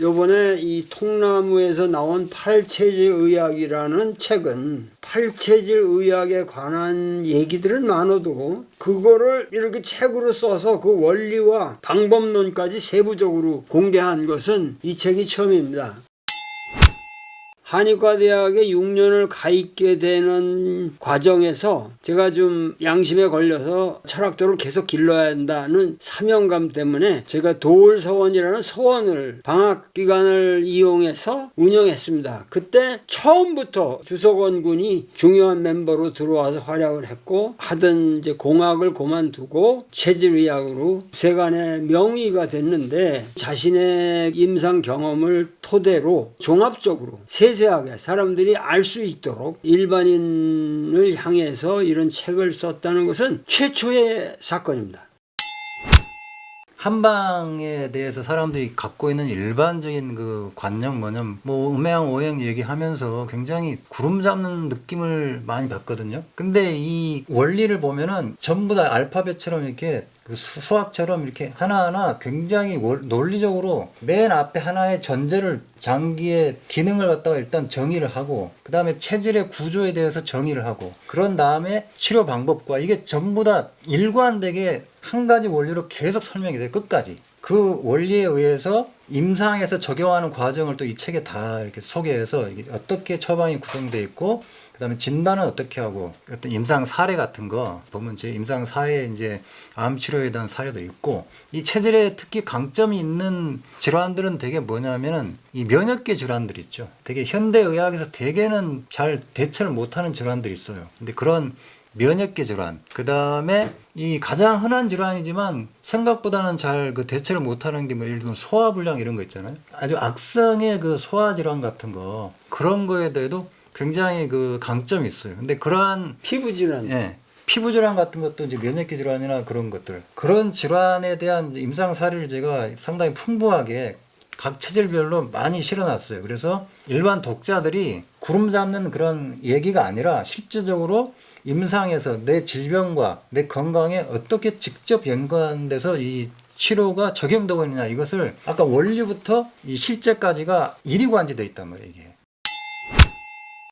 요번에 이 통나무에서 나온 팔체질의학이라는 책은 팔체질의학에 관한 얘기들은 많아도 그거를 이렇게 책으로 써서 그 원리와 방법론까지 세부적으로 공개한 것은 이 책이 처음입니다. 한의과대학에 6년을 가 있게 되는 과정에서 제가 좀 양심에 걸려서 철학적으로 계속 길러야 한다는 사명감 때문에 제가 도울서원이라는 서원을 방학기간을 이용해서 운영했습니다. 그때 처음부터 주석원 군이 중요한 멤버로 들어와서 활약을 했고, 하던 이제 공학을 그만두고 체질의학으로 세간의 명의가 됐는데, 자신의 임상 경험을 토대로 종합적으로 세세하게 사람들이 알 수 있도록 일반인을 향해서 이런 책을 썼다는 것은 최초의 사건입니다. 한방에 대해서 사람들이 갖고 있는 일반적인 그 관념 뭐냐면 뭐 음양 오행 얘기하면서 굉장히 구름 잡는 느낌을 많이 받거든요. 근데 이 원리를 보면은 전부 다 알파벳처럼 이렇게 그 수학처럼 이렇게 하나하나 굉장히 논리적으로 맨 앞에 하나의 전제를 장기의 기능을 갖다가 일단 정의를 하고, 그 다음에 체질의 구조에 대해서 정의를 하고, 그런 다음에 치료 방법과 이게 전부 다 일관되게 한 가지 원리로 계속 설명이 돼요. 끝까지. 그 원리에 의해서 임상에서 적용하는 과정을 또 이 책에 다 이렇게 소개해서 이게 어떻게 처방이 구성되어 있고, 그 다음에 진단은 어떻게 하고, 어떤 임상 사례 같은 거 보면 이제 임상 사례 이제 암 치료에 대한 사례도 있고, 이 체질에 특히 강점이 있는 질환들은 되게 뭐냐면은 이 면역계 질환들 있죠. 되게 현대의학에서 대개는 잘 대처를 못하는 질환들이 있어요. 근데 그런 면역계 질환, 그 다음에 이 가장 흔한 질환이지만 생각보다는 잘 그 대처를 못하는 게 뭐 예를 들면 소화불량 이런 거 있잖아요. 아주 악성의 그 소화 질환 같은 거, 그런 거에 대해도 굉장히 그 강점이 있어요. 근데 그러한 피부 질환, 예, 피부 질환 같은 것도 이제 면역계 질환이나 그런 것들, 그런 질환에 대한 임상 사례를 제가 상당히 풍부하게 각 체질별로 많이 실어놨어요. 그래서 일반 독자들이 구름 잡는 그런 얘기가 아니라 실제적으로 임상에서 내 질병과 내 건강에 어떻게 직접 연관돼서 이 치료가 적용되고 있느냐, 이것을 아까 원리부터 이 실제까지가 일이관지되어 있단 말이에요, 이게.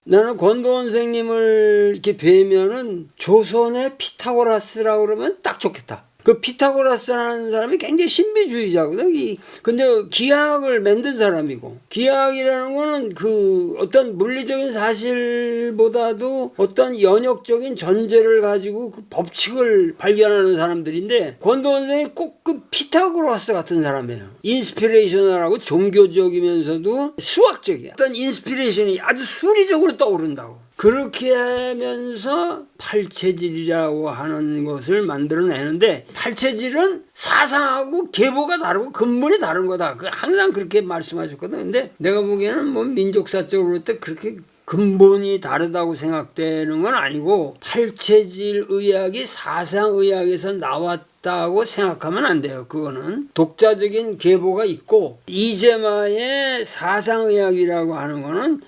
나는 권도원 선생님을 이렇게 뵈면은 조선의 피타고라스라고 그러면 딱 좋겠다. 그 피타고라스라는 사람이 굉장히 신비주의자거든. 근데 기하학을 만든 사람이고, 기하학이라는 거는 그 어떤 물리적인 사실보다도 어떤 연역적인 전제를 가지고 그 법칙을 발견하는 사람들인데, 권도원 선생님이 꼭 그 피타고라스 같은 사람이에요. 인스피레이셔널하고 종교적이면서도 수학적이야. 어떤 인스피레이션이 아주 수리적으로 떠오른다고. 그렇게 하면서 팔체질이라고 하는 것을 만들어내는데, 팔체질은 사상하고 계보가 다르고 근본이 다른 거다. 항상 그렇게 말씀하셨거든. 근데 내가 보기에는 뭐 민족사적으로 그렇게 근본이 다르다고 생각되는 건 아니고, 팔체질 의학이 사상 의학에서 나왔다고 생각하면 안 돼요. 그거는 독자적인 계보가 있고, 이재마의 사상의학이라고 하는 거는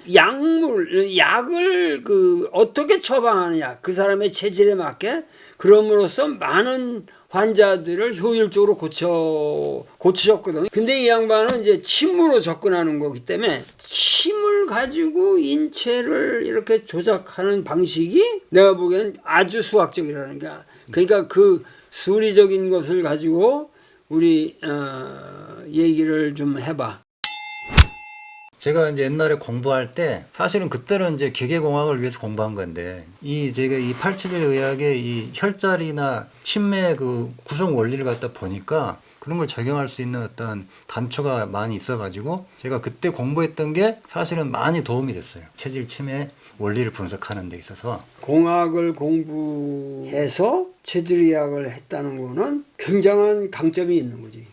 약을 어떻게 처방하느냐, 그 사람의 체질에 맞게, 그럼으로써 많은 환자들을 효율적으로 고치셨거든요. 근데 이 양반은 이제 침으로 접근하는 거기 때문에 침을 가지고 인체를 이렇게 조작하는 방식이 내가 보기엔 아주 수학적이라는 거야. 그러니까 그 수리적인 것을 가지고 우리 얘기를 좀 해봐. 제가 이제 옛날에 공부할 때 사실은 그때는 이제 기계공학을 위해서 공부한 건데, 제가 이 팔체질 의학의 이 혈자리나 침의 그 구성 원리를 갖다 보니까 그런 걸 적용할 수 있는 어떤 단초가 많이 있어가지고 제가 그때 공부했던 게 사실은 많이 도움이 됐어요. 체질 침의 원리를 분석하는 데 있어서. 공학을 공부해서 체질의학을 했다는 거는 굉장한 강점이 있는 거지.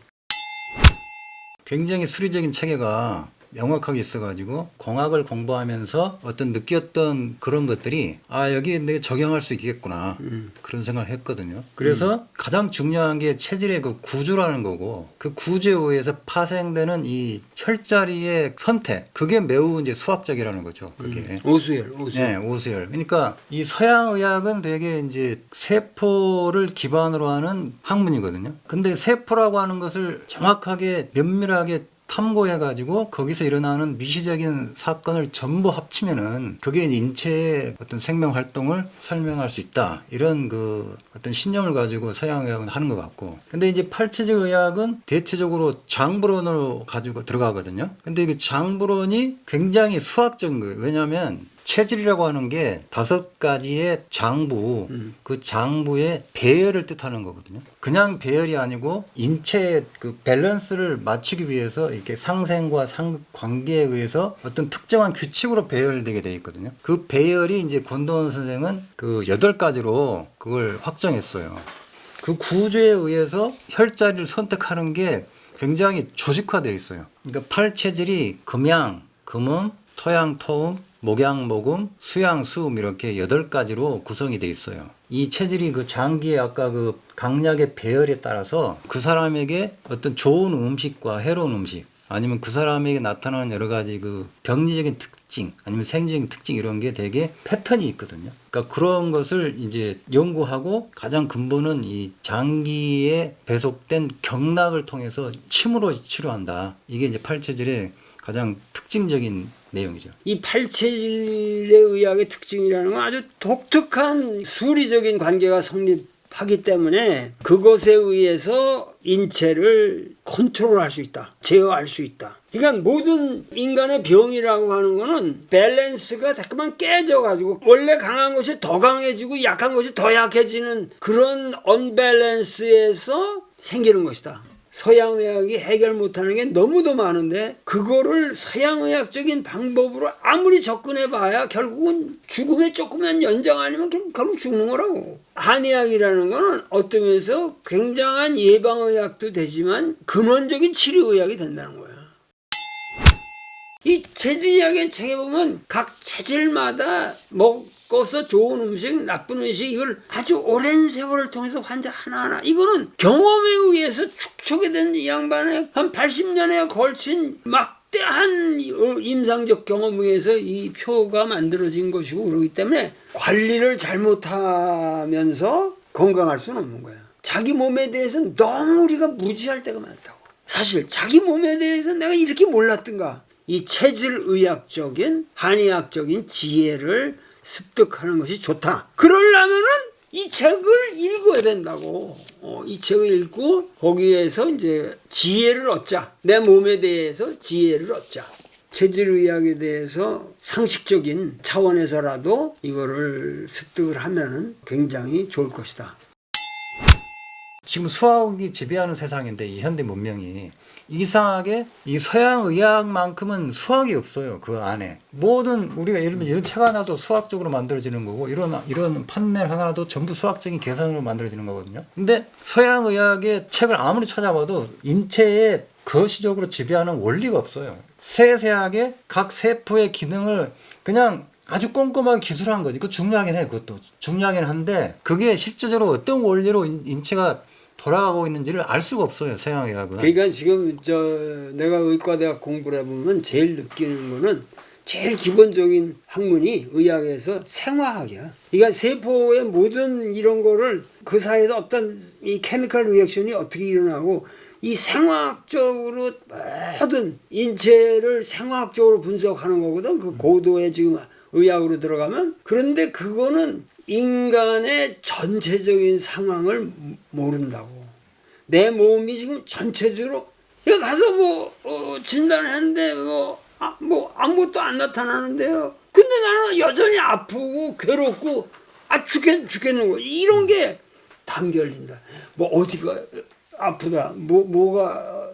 굉장히 수리적인 체계가 명확하게 있어가지고 공학을 공부하면서 어떤 느꼈던 그런 것들이 여기에 내가 적용할 수 있겠구나, 그런 생각을 했거든요. 그래서 가장 중요한 게 체질의 그 구조라는 거고, 그 구조에 의해서 파생되는 이 혈자리의 선택, 그게 매우 이제 수학적이라는 거죠. 그게 오수열. 네, 오수열. 그러니까 이 서양 의학은 되게 이제 세포를 기반으로 하는 학문이거든요. 근데 세포라고 하는 것을 정확하게 면밀하게 탐구해가지고 거기서 일어나는 미시적인 사건을 전부 합치면은 그게 이제 인체의 어떤 생명 활동을 설명할 수 있다. 이런 그 어떤 신념을 가지고 서양의학은 하는 것 같고. 근데 이제 팔체적 의학은 대체적으로 장부론으로 가지고 들어가거든요. 근데 그 장부론이 굉장히 수학적인 거예요. 왜냐하면 체질이라고 하는 게 5가지의 장부, 그 장부의 배열을 뜻하는 거거든요. 그냥 배열이 아니고 인체의 그 밸런스를 맞추기 위해서 이렇게 상생과 상극 관계에 의해서 어떤 특정한 규칙으로 배열되게 되어 있거든요. 그 배열이 이제 권도원 선생은 그 8가지로 그걸 확정했어요. 그 구조에 의해서 혈자리를 선택하는 게 굉장히 조직화되어 있어요. 그러니까 팔체질이 금양, 금음, 토양, 토음, 목양, 목음, 수양, 수음 이렇게 8가지로 구성이 돼 있어요. 이 체질이 그 장기의 아까 그 강약의 배열에 따라서 그 사람에게 어떤 좋은 음식과 해로운 음식 아니면 그 사람에게 나타나는 여러 가지 그 병리적인 특징 아니면 생리적인 특징 이런 게 되게 패턴이 있거든요. 그러니까 그런 것을 이제 연구하고 가장 근본은 이 장기에 배속된 경락을 통해서 침으로 치료한다. 이게 이제 팔체질의 가장 특징적인 내용이죠. 이 팔체질의 의학의 특징이라는 건 아주 독특한 수리적인 관계가 성립하기 때문에 그것에 의해서 인체를 컨트롤할 수 있다. 제어할 수 있다. 그러니까 모든 인간의 병이라고 하는 거는 밸런스가 자꾸만 깨져가지고 원래 강한 것이 더 강해지고 약한 것이 더 약해지는 그런 언밸런스에서 생기는 것이다. 서양의학이 해결 못하는 게 너무도 많은데 그거를 서양의학적인 방법으로 아무리 접근해봐야 결국은 죽음에 조금만 연장 아니면 결국 죽는 거라고. 한의학이라는 거는 어떤 면에서 굉장한 예방의학도 되지만 근원적인 치료의학이 된다는 거야. 이 체질의학의 책에 보면 각 체질마다 먹어서 좋은 음식, 나쁜 음식 이걸 아주 오랜 세월을 통해서 환자 하나하나 이거는 경험에 의해서 축적이 된 이 양반의 한 80년에 걸친 막대한 임상적 경험에 의해서 이 표가 만들어진 것이고 그러기 때문에 관리를 잘못하면서 건강할 수는 없는 거야. 자기 몸에 대해서는 너무 우리가 무지할 때가 많다고. 사실 자기 몸에 대해서 내가 이렇게 몰랐던가. 이 체질의학적인 한의학적인 지혜를 습득하는 것이 좋다. 그러려면은 이 책을 읽어야 된다고. 이 책을 읽고 거기에서 이제 지혜를 얻자. 내 몸에 대해서 지혜를 얻자. 체질의학에 대해서 상식적인 차원에서라도 이거를 습득을 하면은 굉장히 좋을 것이다. 지금 수학이 지배하는 세상인데 이 현대 문명이 이상하게 이 서양 의학만큼은 수학이 없어요. 그 안에 모든 우리가 예를 들면 이런 책 하나도 수학적으로 만들어지는 거고 이런 판넬 하나도 전부 수학적인 계산으로 만들어지는 거거든요. 근데 서양 의학의 책을 아무리 찾아봐도 인체에 거시적으로 지배하는 원리가 없어요. 세세하게 각 세포의 기능을 그냥 아주 꼼꼼하게 기술한 거지. 그 중요하긴 해. 그것도 중요하긴 한데 그게 실제적으로 어떤 원리로 인체가 돌아가고 있는지를 알 수가 없어요. 서양의학은. 그러니까 지금 내가 의과대학 공부를 해보면 제일 느끼는 거는 제일 기본적인 학문이 의학에서 생화학이야. 그러니까 세포의 모든 이런 거를 그 사이에서 어떤 이 케미컬 리액션이 어떻게 일어나고 이 생화학적으로 모든 인체를 생화학적으로 분석하는 거거든. 그 고도의 지금 의학으로 들어가면. 그런데 그거는 인간의 전체적인 상황을 모른다고. 내 몸이 지금 전체적으로 이거 가서 진단했는데 아무것도 안 나타나는데요. 근데 나는 여전히 아프고 괴롭고 죽겠는 거. 이런 게 담결린다. 어디가 아프다. 뭐가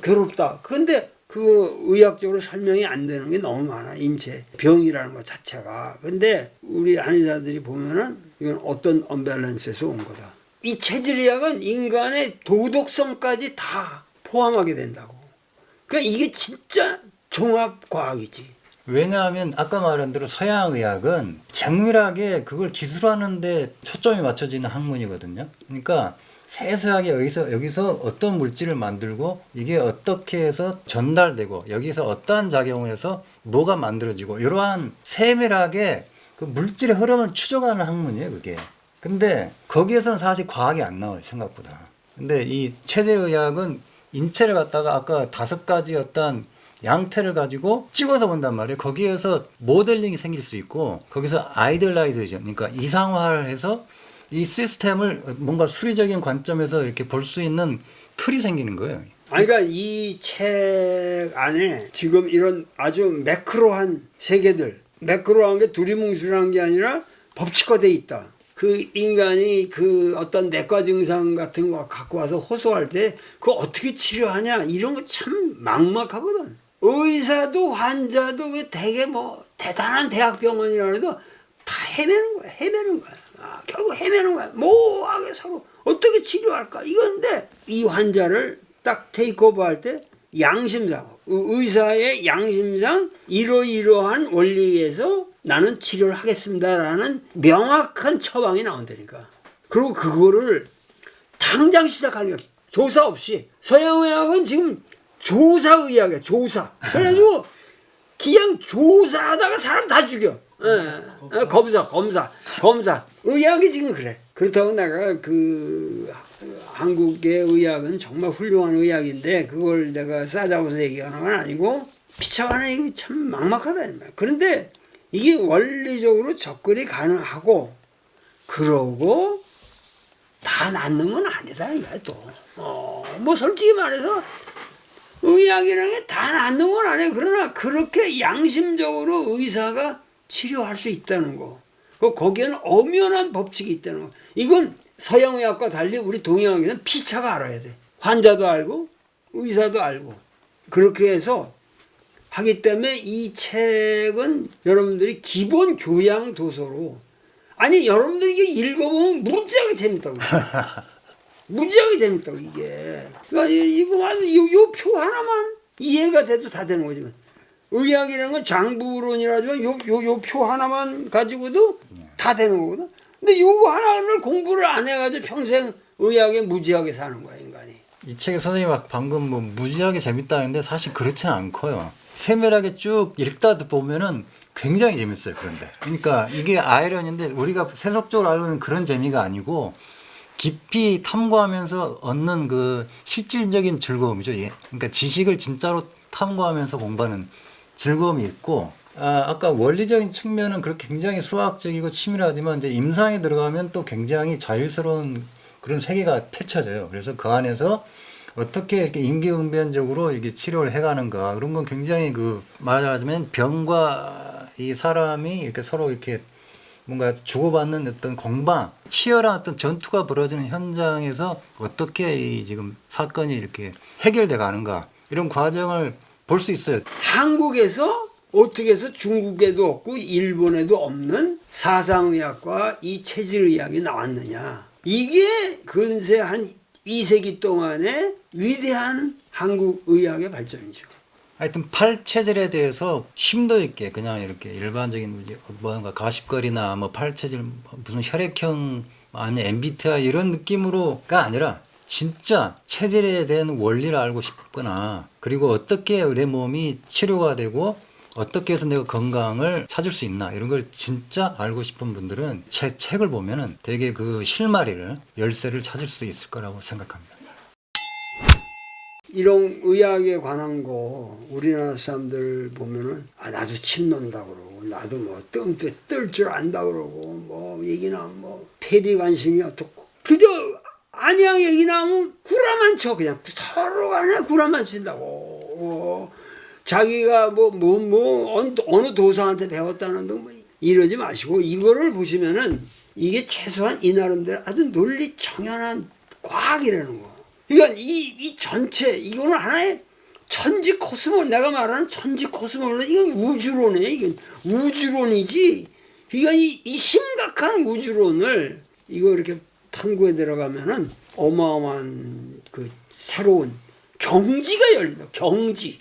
괴롭다. 그런데 그 의학적으로 설명이 안 되는 게 너무 많아. 인체 병이라는 것 자체가. 근데 우리 한의사들이 보면은 이건 어떤 언밸런스에서 온 거다. 이 체질의학은 인간의 도덕성까지 다 포함하게 된다고. 그러니까 이게 진짜 종합과학이지. 왜냐하면 아까 말한 대로 서양의학은 정밀하게 그걸 기술하는데 초점이 맞춰지는 학문이거든요. 그러니까 세세하게 여기서 어떤 물질을 만들고 이게 어떻게 해서 전달되고 여기서 어떠한 작용을 해서 뭐가 만들어지고 이러한 세밀하게 그 물질의 흐름을 추적하는 학문이에요, 그게. 근데 거기에서는 사실 과학이 안 나와요, 생각보다. 근데 이 체질의학은 인체를 갖다가 아까 5가지 어떤 양태를 가지고 찍어서 본단 말이에요. 거기에서 모델링이 생길 수 있고 거기서 아이들라이제이션, 그러니까 이상화를 해서 이 시스템을 뭔가 수리적인 관점에서 이렇게 볼 수 있는 틀이 생기는 거예요. 아니, 그러니까 이 책 안에 지금 이런 아주 매크로한 세계들, 매크로한 게 두리뭉술한 게 아니라 법칙화돼 있다. 그 인간이 그 어떤 내과 증상 같은 거 갖고 와서 호소할 때 그거 어떻게 치료하냐 이런 거 참 막막하거든. 의사도 환자도 그 되게 뭐 대단한 대학병원이라 해도 다 헤매는 거야. 결국 헤매는 거야. 뭐하게 서로 어떻게 치료할까 이건데 이 환자를 딱 테이크오버 할 때 양심상 의사의 양심상 이러이러한 원리에서 나는 치료를 하겠습니다라는 명확한 처방이 나온다니까. 그리고 그거를 당장 시작하는 거야. 조사 없이. 서양의학은 지금 조사의학이야. 조사. 그래가지고 그냥 조사하다가 사람 다 죽여. 검사. 의학이 지금 그래. 그렇다고 내가 그 한국의 의학은 정말 훌륭한 의학인데 그걸 내가 싸잡아서 얘기하는 건 아니고 피차가는 이게 참 막막하다. 그런데 이게 원리적으로 접근이 가능하고 그러고 다 낫는 건 아니다 이거야 또. 뭐 솔직히 말해서 의학이라는 게 다 낫는 건 아니에요. 그러나 그렇게 양심적으로 의사가 치료할 수 있다는 거. 거기에는 엄연한 법칙이 있다는 거. 이건 서양의학과 달리 우리 동양의학에는 피차가 알아야 돼. 환자도 알고 의사도 알고. 그렇게 해서 하기 때문에 이 책은 여러분들이 기본 교양 도서로 아니 여러분들이 이게 읽어보면 무지하게 재밌다고. 무지하게 재밌다고 이게. 그러니까 이거 요 표 하나만 이해가 돼도 다 되는 거지만 의학이라는 건 장부론이라지만 요 표 하나만 가지고도 다 되는 거거든. 근데 요거 하나를 공부를 안 해가지고 평생 의학에 무지하게 사는 거야 인간이. 이 책에 선생님이 막 방금 뭐 무지하게 재밌다는데 사실 그렇지는 않고요. 세밀하게 쭉 읽다 보면은 굉장히 재밌어요. 그런데 그러니까 이게 아이러니인데 우리가 세속적으로 알고 있는 그런 재미가 아니고 깊이 탐구하면서 얻는 그 실질적인 즐거움이죠. 그러니까 지식을 진짜로 탐구하면서 공부하는 즐거움이 있고 아까 원리적인 측면은 그렇게 굉장히 수학적이고 치밀하지만 이제 임상에 들어가면 또 굉장히 자유스러운 그런 세계가 펼쳐져요. 그래서 그 안에서 어떻게 이렇게 임기응변적으로 이게 치료를 해가는가 그런 건 굉장히 그 말하자면 병과 이 사람이 이렇게 서로 이렇게 뭔가 주고받는 어떤 공방, 치열한 어떤 전투가 벌어지는 현장에서 어떻게 이 지금 사건이 이렇게 해결돼 가는가 이런 과정을 볼 수 있어요. 한국에서 어떻게 해서 중국에도 없고 일본에도 없는 사상의학과 이 체질의학이 나왔느냐. 이게 근세 한 2세기 동안의 위대한 한국 의학의 발전이죠. 하여튼 팔체질에 대해서 심도 있게 그냥 이렇게 일반적인 뭔가 가십거리나 뭐 팔체질 무슨 혈액형 아니면 MBTI 이런 느낌으로가 아니라 진짜 체질에 대한 원리를 알고 싶거나 그리고 어떻게 내 몸이 치료가 되고 어떻게 해서 내가 건강을 찾을 수 있나 이런 걸 진짜 알고 싶은 분들은 제 책을 보면은 되게 그 실마리를 열쇠를 찾을 수 있을 거라고 생각합니다. 이런 의학에 관한 거 우리나라 사람들 보면은 나도 침 논다 그러고 나도 뭐 뜰 줄 안다 그러고 뭐 얘기나 뭐 폐비관신이 어떻고 그저 안양 얘기 나오면 구라만 쳐 그냥 서로 간에 구라만 친다고 자기가 어느 도사한테 배웠다는 등 뭐 이러지 마시고 이거를 보시면은 이게 최소한 이 나름대로 아주 논리 정연한 과학이라는 거. 그러니까 이 전체 이거는 하나의 천지 코스모 내가 말하는 천지 코스모론 이건 우주론이에요. 이건 우주론이지. 그러니까 이 심각한 우주론을 이거 이렇게 탐구에 들어가면은 어마어마한 그 새로운 경지가 열린다. 경지.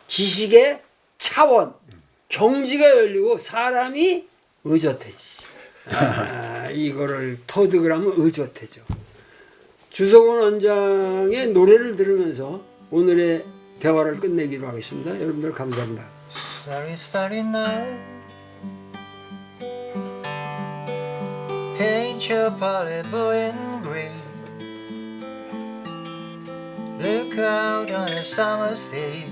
지식의 차원. 경지가 열리고 사람이 의젓해지지. 이거를 터득을 하면 의젓해져. 주석원 원장의 노래를 들으면서 오늘의 대화를 끝내기로 하겠습니다. 여러분들 감사합니다. Starry, starry night Paint your palette blue and green Look out on a summer's day